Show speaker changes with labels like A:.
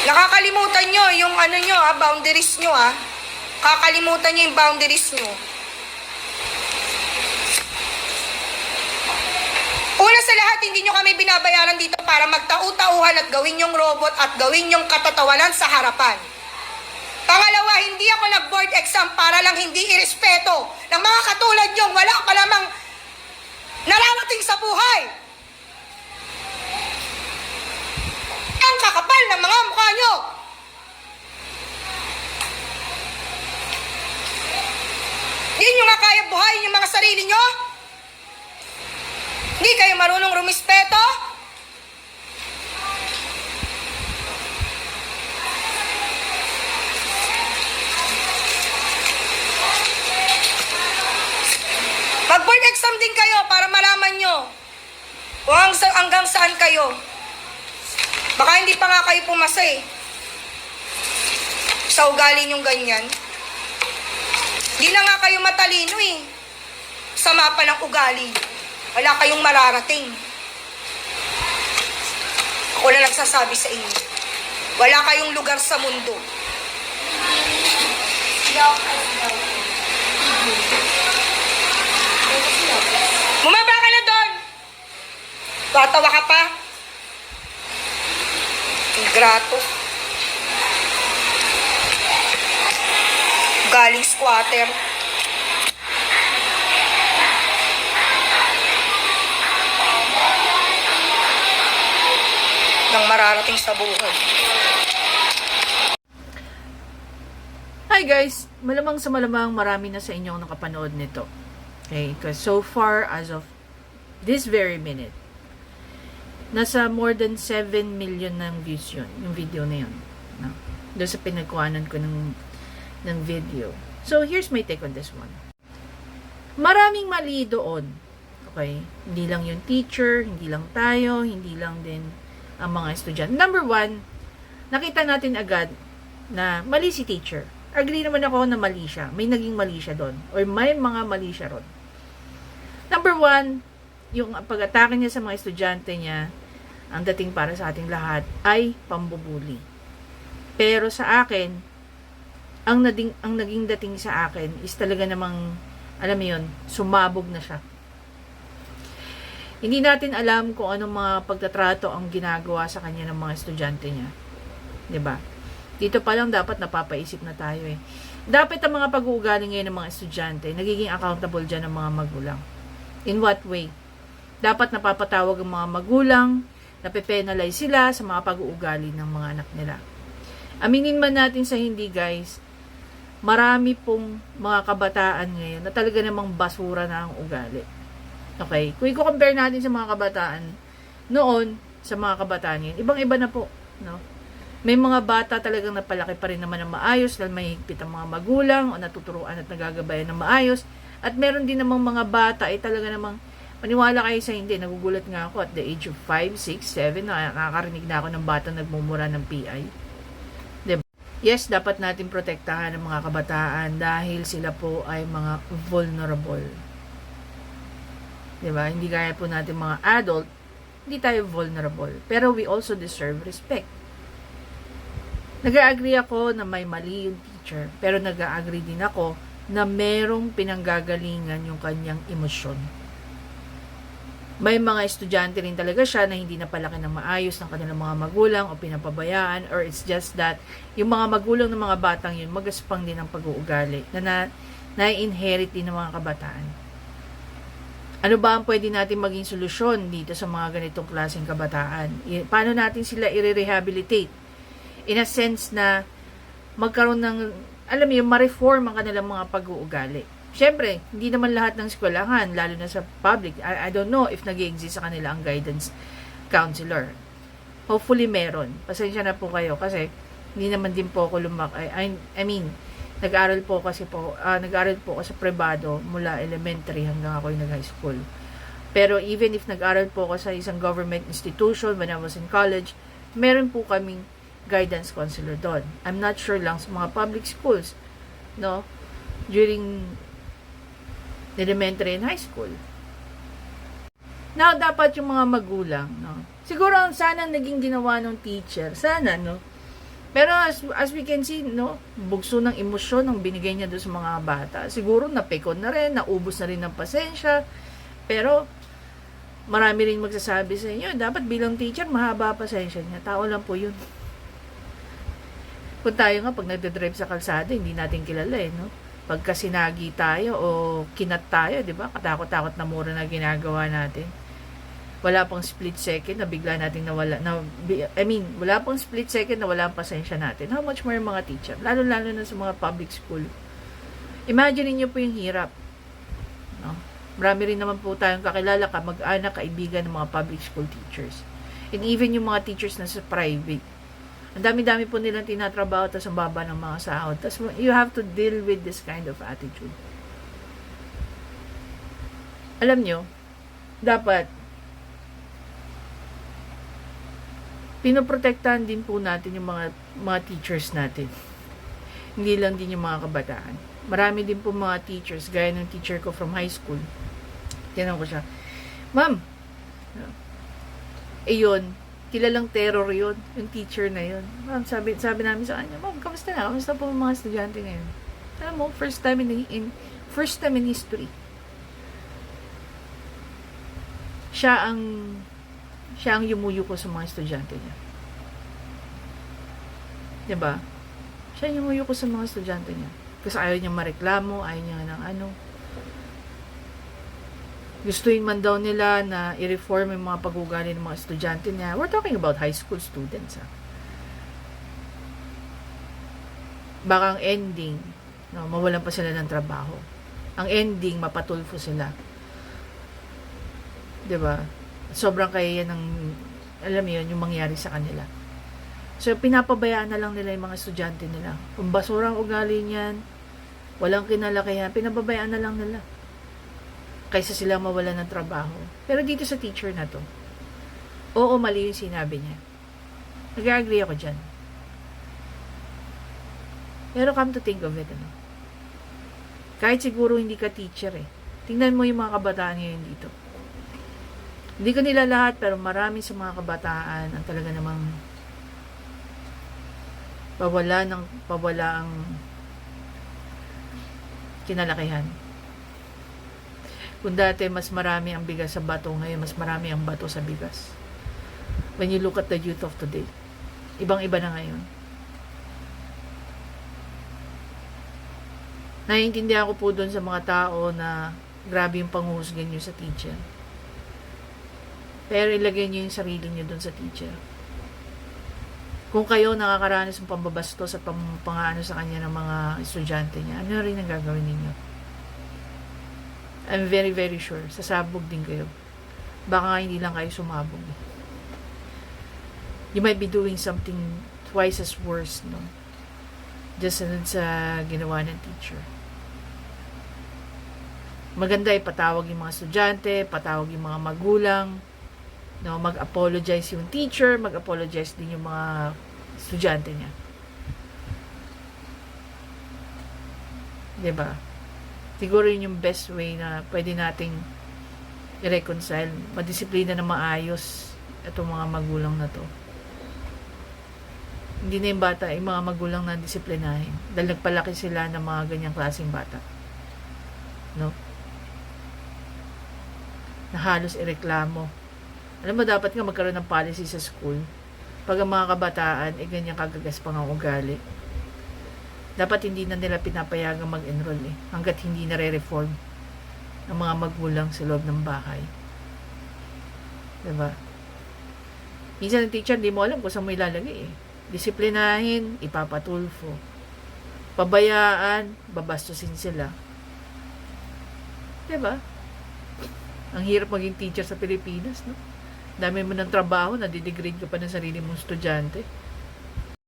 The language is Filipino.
A: Nakakalimutan nyo yung ano nyo boundaries nyo Kakalimutan nyo yung boundaries nyo. Una sa lahat, hindi nyo kami binabayaran dito para magtau-tauhan at gawin yung robot at gawin yung katatawanan sa harapan. Pangalawa, hindi ako nag-board exam para lang hindi irespeto ng mga katulad nyo. Wala pa namang nararating sa buhay. Ang kakapal ng mga mukha nyo. Hindi nyo nga kaya buhayin yung mga sarili nyo? Hindi kayo marunong rumispeto? Mag-board exam din kayo para malaman nyo kung hanggang saan kayo. Baka hindi pa nga kayo pumasa sa ugali nyong ganyan. Hindi na nga kayo matalino sa mapa ng ugali. Wala kayong mararating. Ako na nagsasabi sa inyo. Wala kayong lugar sa mundo. Bumaba ka na doon. Tatawa ka pa. Ingrato. Galing squatter. Nang mararating sa buhay.
B: Hi guys! Malamang sa malamang marami na sa inyo nakapanood nito. Okay? Because so far, as of this very minute, nasa more than 7 million ng views yun, yung video na yun. No? Doon sa pinagkuhanan ko ng video. So, here's my take on this one. Maraming mali doon. Okay? Hindi lang yung teacher, hindi lang tayo, hindi lang din ang mga estudyante. Number one, nakita natin agad na mali si teacher. Agree naman ako na mali siya. May naging mali siya doon. Or may mga mali siya ron. Number one, yung pag-atake niya sa mga estudyante niya, ang dating para sa ating lahat ay pambubuli. Pero sa akin, ang naging dating sa akin is talaga namang, alam mo yun, sumabog na siya. Hindi natin alam kung anong mga pagtatrato ang ginagawa sa kanya ng mga estudyante niya. 'Di ba? Dito pa lang dapat napapaisip na tayo Dapat ang mga pag-uugali ngayon ng mga estudyante, nagiging accountable dyan ng mga magulang. In what way? Dapat napapatawag ang mga magulang, nape-penalize sila sa mga pag-uugali ng mga anak nila. Aminin man natin sa hindi guys, marami pong mga kabataan ngayon na talaga namang basura na ang ugali. Okay? Kung i-compare natin sa mga kabataan noon, sa mga kabataan ngayon, ibang-iba na po. No? May mga bata talagang napalaki pa rin naman ng maayos dahil may higpit ang mga magulang o natuturuan at nagagabayan ng maayos. At meron din namang mga bata ay talaga namang maniwala kayo sa hindi. Nagugulat nga ako at the age of 5, 6, 7, nakakarinig na ako ng bata nagmumura ng PI. Diba? Yes, dapat natin protektahan ang mga kabataan dahil sila po ay mga vulnerable. Diba? Hindi kaya po natin mga adult, hindi tayo vulnerable. Pero we also deserve respect. Nag-agree ako na may mali yung teacher, pero nag-agree din ako na merong pinanggagalingan yung kanyang emosyon. May mga estudyante rin talaga siya na hindi napalaki ng maayos ng kanilang mga magulang o pinapabayaan, or it's just that yung mga magulang ng mga batang yun magaspang din ang pag-uugali na na-inherit din ng mga kabataan. Ano ba ang pwede natin maging solusyon dito sa mga ganitong klaseng kabataan? Paano natin sila i-rehabilitate? In a sense na magkaroon ng, alam mo yung ma-reform ang kanilang mga pag-uugali. Siyempre, hindi naman lahat ng eskwelahan, lalo na sa public. I don't know if nag-i-exist sa kanila ang guidance counselor. Hopefully meron. Pasensya na po kayo kasi hindi naman din po ako nag-aral po ako sa privado mula elementary hanggang ako yung nag-high school. Pero even if nag-aral po ako sa isang government institution when I was in college, meron po kaming guidance counselor doon. I'm not sure lang sa mga public schools, no? During elementary and high school. Now, dapat yung mga magulang, no? Siguro sana naging ginawa ng teacher, sana, no? Pero as we can see, no, bugso ng emosyon ang binigay niya doon sa mga bata. Siguro napikon na rin, naubos na rin ng pasensya. Pero marami rin magsasabi sa inyo, dapat bilang teacher, mahaba pasensya niya. Tao lang po yun. Kung tayo nga, pag nagdadrive sa kalsada, hindi natin kilala no? Pagka sinagi tayo o kinat tayo, di ba? Katakot-takot na mura na ginagawa natin. Wala pang split second na bigla nating nawala. Wala pang split second na wala ang pasensya natin. How much more yung mga teacher? Lalo-lalo na sa mga public school. Imagine niyo po yung hirap. No? Marami rin naman po tayong kakilala, mag-anak, kaibigan ng mga public school teachers. And even yung mga teachers na sa private. Ang dami-dami po nilang tinatrabaho tapos ang baba ng mga sahod. Tapos you have to deal with this kind of attitude. Alam nyo, dapat pinoprotektahan din po natin yung mga teachers natin. Hindi lang din yung mga kabataan. Marami din po mga teachers, gaya ng teacher ko from high school. Tinanong ko siya, Ma'am, yun, kilalang terror yun, yung teacher na yun. Ma'am, sabi namin sa kanya, Ma'am, kamusta na? Kamusta po mga estudyante ngayon? Alam mo, first time in history. Siya ang yumuyo ko sa mga estudyante niya. Diba? Siya ang yumuyo ko sa mga estudyante niya. Kasi ayaw niya mareklamo, ayaw niya ng ano. Gustuin man daw nila na i-reform yung mga pag-ugali ng mga estudyante niya. We're talking about high school students. Baka ang ending, no, mawalan pa sila ng trabaho. Ang ending, mapatulfo sila. Diba? Sobrang kaya ng, alam mo yun, yung mangyari sa kanila. So, pinapabayaan na lang nila yung mga estudyante nila. Kung basurang ugali niyan, walang kinalakihan, pinababayaan na lang nila. Kaysa sila mawalan ng trabaho. Pero dito sa teacher na to, oo, mali yung sinabi niya. Nag-agree ako dyan. Pero come to think of it, kahit siguro hindi ka teacher tingnan mo yung mga kabataan ngayon dito. Hindi ko nila lahat, pero marami sa mga kabataan ang talaga namang pawala ang kinalakihan. Kung dati mas marami ang bigas sa bato, ngayon mas marami ang bato sa bigas. When you look at the youth of today, ibang-iba na ngayon. Naiintindihan ko po doon sa mga tao na grabe yung panghuhusgan nyo sa teacher. Pero ilagay nyo yung sarili nyo doon sa teacher. Kung kayo nakakaranas ng pambabastos at pangano sa kanya ng mga estudyante niya, ano rin ang gagawin ninyo? I'm very, very sure, sasabog din kayo. Baka hindi lang kayo sumabog. You might be doing something twice as worse, no? Just sa ginawa ng teacher. Maganda ipatawag yung mga estudyante, patawag yung mga magulang, no, mag-apologize yung teacher, mag-apologize din yung mga estudyante niya. 'Di ba? Siguro yun yung best way na pwede nating i-reconcile, madisiplina na maayos itong mga magulang na to. Hindi na yung bata, yung mga magulang na disiplinahin. Dahil nagpalaki sila ng mga ganyang klaseng bata. No? Na halos ireklamo. Alam mo, dapat nga magkaroon ng policy sa school. Pag ang mga kabataan, ganyang kagagas pang ang ugali. Dapat hindi na nila pinapayagang mag-enroll hanggat hindi nare-reform ng mga magulang sa loob ng bahay. Diba? Minsan ng teacher, di mo alam kung saan mo ilalagay Disiplinahin, ipapatulfo. Pabayaan, babastusin sila. Diba? Ang hirap maging teacher sa Pilipinas, no? Dami mo ng trabaho, nadidegrade ka pa ng sarili mong estudyante.